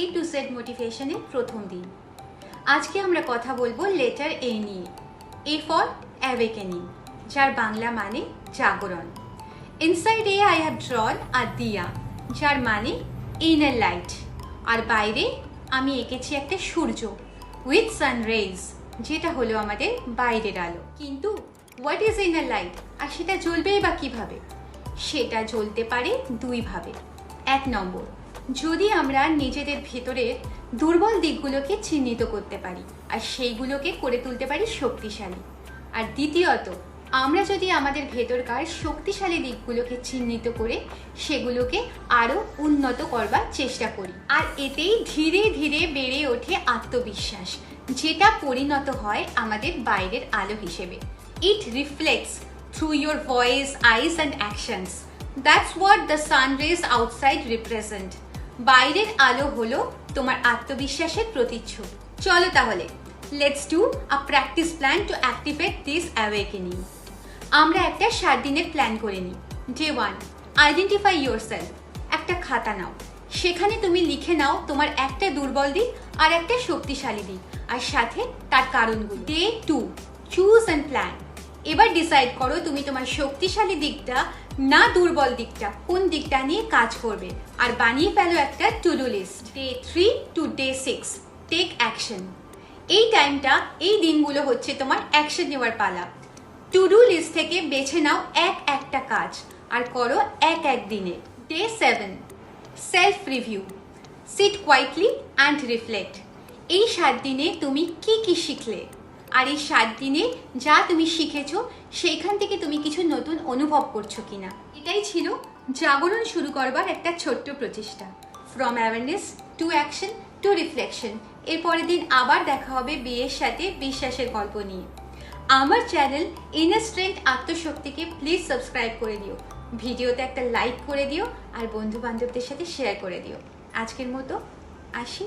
A to Z মোটিভেশনের প্রথম দিন। আজকে আমরা কথা বলবো লেটার A নিয়ে। A for awakening, যার বাংলা মানে জাগরণ। Inside A I have drawn a diya, যার মানে inner light। আর বাইরে আমি এঁকেছি একটা সূর্য with sun rays, যেটা হলো আমাদের বাইরের আলো। কিন্তু what is inner light? আর সেটা জ্বলবেই বা কিভাবে? সেটা জ্বলতে পারে দুইভাবে। এক নম্বর, যদি আমরা নিজেদের ভেতরের দুর্বল দিকগুলোকে চিহ্নিত করতে পারি আর সেইগুলোকে করে তুলতে পারি শক্তিশালী। আর দ্বিতীয়ত, আমরা যদি আমাদের ভেতরকার শক্তিশালী দিকগুলোকে চিহ্নিত করে সেগুলোকে আরো উন্নত করবার চেষ্টা করি, আর এতেই ধীরে ধীরে বেড়ে ওঠে আত্মবিশ্বাস, যেটা পরিণত হয় আমাদের বাইরের আলো হিসেবে। It reflects through your voice, eyes and actions. That's what the sun rays outside represent. বাইরের আলো হলো তোমার আত্মবিশ্বাসের প্রতিচ্ছবি। চলো তাহলে let's do a practice plan to activate this awakening. আমরা একটা 7 দিনের প্ল্যান করে নিই। Day 1, identify yourself. একটা খাতা নাও, সেখানে তুমি লিখে নাও তোমার একটা দুর্বল দিক আর একটা শক্তিশালী দিক, আর সাথে তার কারণগুলো। Day 2, choose and plan. এবার ডিসাইড করো তুমি তোমার শক্তিশালী দিকটা না দুর্বল দিকটা, কোন দিকটা নিয়ে কাজ করবে, আর বানিয়ে ফেলো একটা to do list. Day 3 to Day 6, take action. এই টাইমটা, এই দিনগুলো হচ্ছে তোমার অ্যাকশন নেওয়ার পালা। টু ডু লিস্ট থেকে বেছে নাও একটা কাজ আর করো এক দিনে। Day 7, self review. Sit quietly and reflect. এই 7 দিনে তুমি কি শিখলে, আর এই 7 দিনে যা তুমি শিখেছো সেইখান থেকে তুমি কিছু নতুন অনুভব করছো কিনা। এটাই ছিল জাগরণ শুরু করবার একটা ছোট্ট প্রচেষ্টা। From awareness to action to reflection. এর পরের দিন আবার দেখা হবে বিয়ের সাথে বিশ্বাসের গল্প নিয়ে। আমার চ্যানেল ইনার স্ট্রেংথ আত্মশক্তিকে প্লিজ সাবস্ক্রাইব করে দিও, ভিডিওতে একটা লাইক করে দিও, আর বন্ধু বান্ধবদের সাথে শেয়ার করে দিও। আজকের মতো আসি।